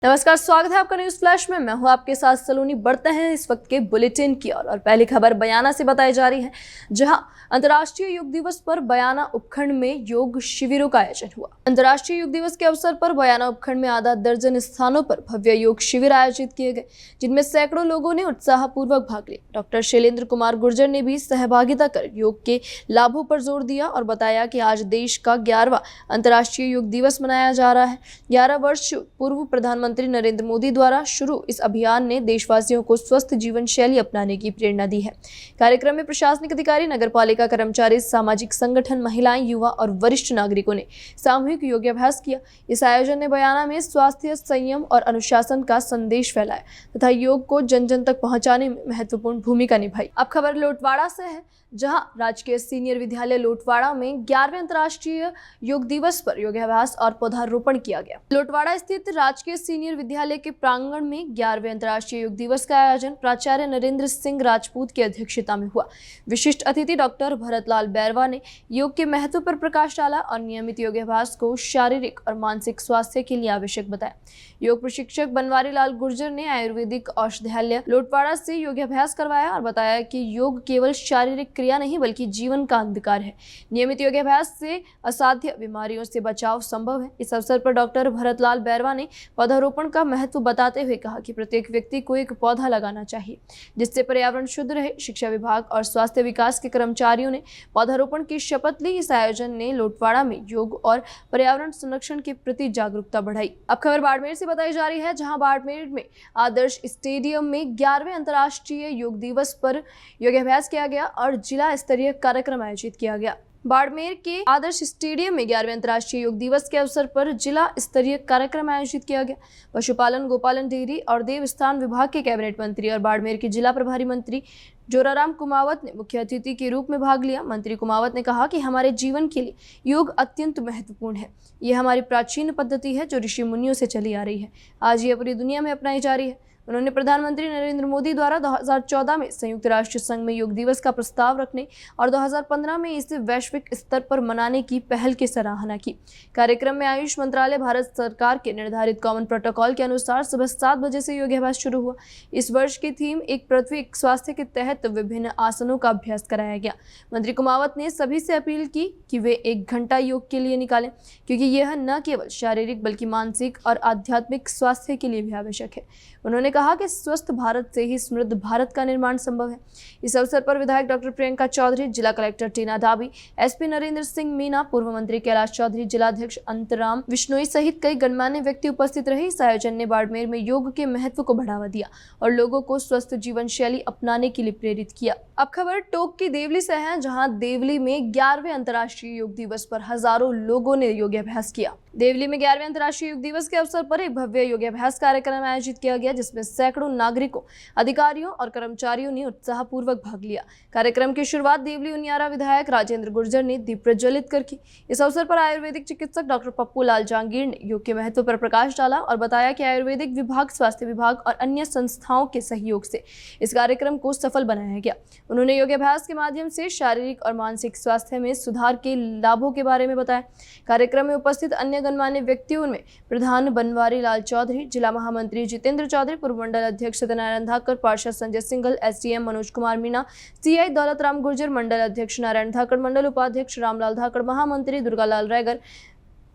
नमस्कार, स्वागत है आपका न्यूज फ्लैश में। मैं हूं आपके साथ सलोनी। बढ़ते हैं इस वक्त के बुलेटिन की ओर और पहली खबर बयाना से बताई जा रही है, जहां अंतर्राष्ट्रीय योग दिवस पर बयाना उपखंड में योग शिविरों का आयोजन हुआ। अंतर्राष्ट्रीय योग दिवस के अवसर पर बयाना उपखंड में आधा दर्जन स्थानों पर भव्य योग शिविर आयोजित किए गए, जिनमें सैकड़ों लोगों ने उत्साहपूर्वक भाग लिया। डॉक्टर शैलेंद्र कुमार गुर्जर ने भी सहभागिता कर योग के लाभों पर जोर दिया और बताया कि आज देश का 11वां अंतर्राष्ट्रीय योग दिवस मनाया जा रहा है। 11 वर्ष पूर्व प्रधानमंत्री नरेंद्र मोदी द्वारा शुरू इस अभियान ने देशवासियों को स्वस्थ जीवन शैली अपनाने की प्रेरणा दी है। कार्यक्रम में प्रशासनिक अधिकारी, नगरपालिका कर्मचारी, सामाजिक संगठन, महिलाएं, युवा और वरिष्ठ नागरिकों ने सामूहिक योगाभ्यास किया। इस आयोजन ने बयाना में स्वास्थ्य, संयम और अनुशासन का संदेश फैलाया तथा योग को जन जन तक पहुंचाने में महत्वपूर्ण भूमिका निभाई। अब खबर लोटवाड़ा से है, जहां राजकीय सीनियर विद्यालय लोटवाड़ा में 11वें अंतर्राष्ट्रीय योग दिवस पर योगाभ्यास और पौधारोपण किया गया। लोटवाड़ा स्थित राजकीय सीनियर विद्यालय के प्रांगण में 11वें अंतर्राष्ट्रीय योग दिवस का आयोजन प्राचार्य नरेंद्र सिंह राजपूत की अध्यक्षता में हुआ। विशिष्ट अतिथि डॉक्टर भरतलाल बैरवा ने योग के महत्व पर प्रकाश डाला और नियमित योगाभ्यास को शारीरिक और मानसिक स्वास्थ्य के लिए आवश्यक बताया। योग प्रशिक्षक बनवारी लाल गुर्जर ने आयुर्वेदिक औषधालय लोटवाड़ा से योगाभ्यास करवाया और बताया कि योग केवल शारीरिक क्रिया नहीं बल्कि जीवन का अंधकार है। नियमित योगाभ्यास से असाध्य बीमारियों से बचाव संभव है। इस अवसर पर डॉक्टर भरतलाल बैरवा ने पौधारोपण का महत्व बताते हुए कहा कि प्रत्येक व्यक्ति को एक पौधा लगाना चाहिए, जिससे पर्यावरण शुद्ध रहे। शिक्षा विभाग और स्वास्थ्य विकास के कर्मचारियों ने पौधारोपण की शपथ ली। इस आयोजन ने लोटवाड़ा में योग और पर्यावरण संरक्षण के प्रति जागरूकता बढ़ाई। अब खबर बाड़मेर से बताई जा रही है, जहां बाड़मेर में आदर्श स्टेडियम में 11वें अंतर्राष्ट्रीय योग दिवस पर योगाभ्यास किया गया और जिला स्तरीय कार्यक्रम आयोजित किया गया। बाड़मेर के आदर्श स्टेडियम में 11वें अंतर्राष्ट्रीय योग दिवस के अवसर पर जिला स्तरीय कार्यक्रम आयोजित किया गया। पशुपालन, गोपालन, डेयरी और देवस्थान विभाग के कैबिनेट मंत्री और बाड़मेर के जिला प्रभारी मंत्री जोराराम कुमावत ने मुख्य अतिथि के रूप में भाग लिया। मंत्री कुमावत ने कहा कि हमारे जीवन के लिए योग अत्यंत महत्वपूर्ण है। यह हमारी प्राचीन पद्धति है जो ऋषि मुनियों से चली आ रही है। आज यह पूरी दुनिया में अपनाई जा रही है। उन्होंने प्रधानमंत्री नरेंद्र मोदी द्वारा 2014 में संयुक्त राष्ट्र संघ में योग दिवस का प्रस्ताव रखने और 2015 में इसे वैश्विक स्तर पर मनाने की पहल की सराहना की। कार्यक्रम में आयुष मंत्रालय, भारत सरकार के निर्धारित कॉमन प्रोटोकॉल के अनुसार सुबह 7 बजे से योगाभ्यास शुरू हुआ। इस वर्ष की थीम एक पृथ्वी एक स्वास्थ्य के तहत विभिन्न आसनों का अभ्यास कराया गया। मंत्री कुमावत ने सभी से अपील की कि वे 1 घंटा योग के लिए निकालें, क्योंकि यह न केवल शारीरिक बल्कि मानसिक और आध्यात्मिक स्वास्थ्य के लिए भी आवश्यक है। उन्होंने कहा कि स्वस्थ भारत से ही समृद्ध भारत का निर्माण संभव है। इस अवसर पर विधायक डॉक्टर प्रियंका चौधरी, जिला कलेक्टर टीना डाबी, एसपी नरेंद्र सिंह मीना, पूर्व मंत्री कैलाश चौधरी, जिलाध्यक्ष अंतराम विश्नोई सहित कई गणमान्य व्यक्ति उपस्थित रहे। इस आयोजन ने बाड़मेर में योग के महत्व को बढ़ावा दिया और लोगों को स्वस्थ जीवन शैली अपनाने के लिए प्रेरित किया। अब खबर टोंक की देवली से है, जहां देवली में 11वें अंतर्राष्ट्रीय योग दिवस पर हजारों लोगों ने योगाभ्यास किया। देवली में 11वें अंतर्राष्ट्रीय योग दिवस के अवसर पर एक भव्य योगाभ्यास कार्यक्रम आयोजित किया गया, जिसमें सैकड़ों नागरिकों, अधिकारियों और कर्मचारियों ने उत्साहपूर्वक भाग लिया। कार्यक्रम की शुरुआत देवली उनियारा विधायक राजेंद्र गुर्जर ने दीप प्रज्वलित कर की। इस अवसर पर आयुर्वेदिक चिकित्सक डॉक्टर पप्पू लाल जहांगीर ने योग के महत्व पर प्रकाश डाला और बताया कि आयुर्वेदिक विभाग, स्वास्थ्य विभाग और अन्य संस्थाओं के सहयोग से इस कार्यक्रम को सफल बनाया गया। उन्होंने योगाभ्यास के माध्यम से शारीरिक और मानसिक स्वास्थ्य में सुधार के लाभों के बारे में बताया। कार्यक्रम में उपस्थित अन्य गणमान्य व्यक्तियों में प्रधान बनवारी लाल चौधरी, जिला महामंत्री जितेंद्र चौधरी, पूर्व मंडल अध्यक्ष सत्यनारायण धाकड़, पार्षद संजय सिंघल, एसडीएम मनोज कुमार मीना, सीआई दौलत राम गुर्जर, मंडल अध्यक्ष नारायण धाकड़, मंडल उपाध्यक्ष रामलाल धाकड़, महामंत्री दुर्गालाल रैगर,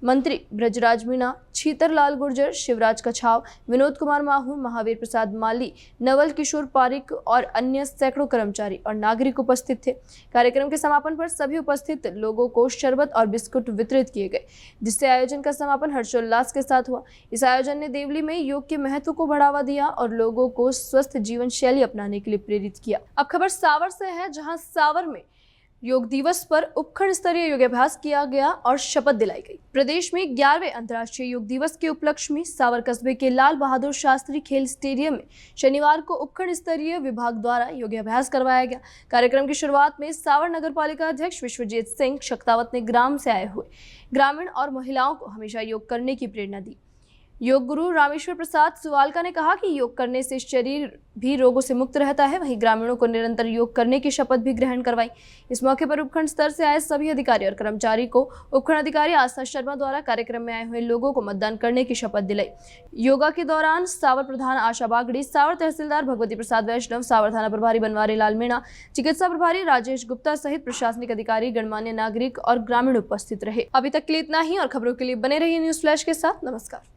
मंत्री ब्रजराज मीणा, छीतर लाल गुर्जर, शिवराज कछाव, विनोद कुमार माहूर, महावीर प्रसाद माली, नवल किशोर पारिक और अन्य सैकड़ों कर्मचारी और नागरिक उपस्थित थे। कार्यक्रम के समापन पर सभी उपस्थित लोगों को शरबत और बिस्कुट वितरित किए गए, जिससे आयोजन का समापन हर्षोल्लास के साथ हुआ। इस आयोजन ने देवली में योग के महत्व को बढ़ावा दिया और लोगों को स्वस्थ जीवन शैली अपनाने के लिए प्रेरित किया। अब खबर सावर से है, जहां सावर में योग दिवस पर उपखंड स्तरीय योगाभ्यास किया गया और शपथ दिलाई गई। प्रदेश में 11वें अंतर्राष्ट्रीय योग दिवस के उपलक्ष्य में सावर कस्बे के लाल बहादुर शास्त्री खेल स्टेडियम में शनिवार को उपखंड स्तरीय विभाग द्वारा योगाभ्यास करवाया गया। कार्यक्रम की शुरुआत में सावर नगर पालिका अध्यक्ष विश्वजीत सिंह शक्तावत ने ग्राम से आए हुए ग्रामीण और महिलाओं को हमेशा योग करने की प्रेरणा दी। योग गुरु रामेश्वर प्रसाद सुवालका ने कहा कि योग करने से शरीर भी रोगों से मुक्त रहता है। वहीं ग्रामीणों को निरंतर योग करने की शपथ भी ग्रहण करवाई। इस मौके पर उपखंड स्तर से आए सभी अधिकारी और कर्मचारी को उपखंड अधिकारी आस्था शर्मा द्वारा कार्यक्रम में आए हुए लोगों को मतदान करने की शपथ दिलाई। योगा के दौरान सावर प्रधान आशा बागड़ी, सावर तहसीलदार भगवती प्रसाद वैष्णव, सावर थाना प्रभारी बनवारी लाल मीणा, चिकित्सा प्रभारी राजेश गुप्ता सहित प्रशासनिक अधिकारी, गणमान्य नागरिक और ग्रामीण उपस्थित रहे। अभी तक के लिए इतना ही और खबरों के लिए बने रहिए न्यूज फ्लैश के साथ। नमस्कार।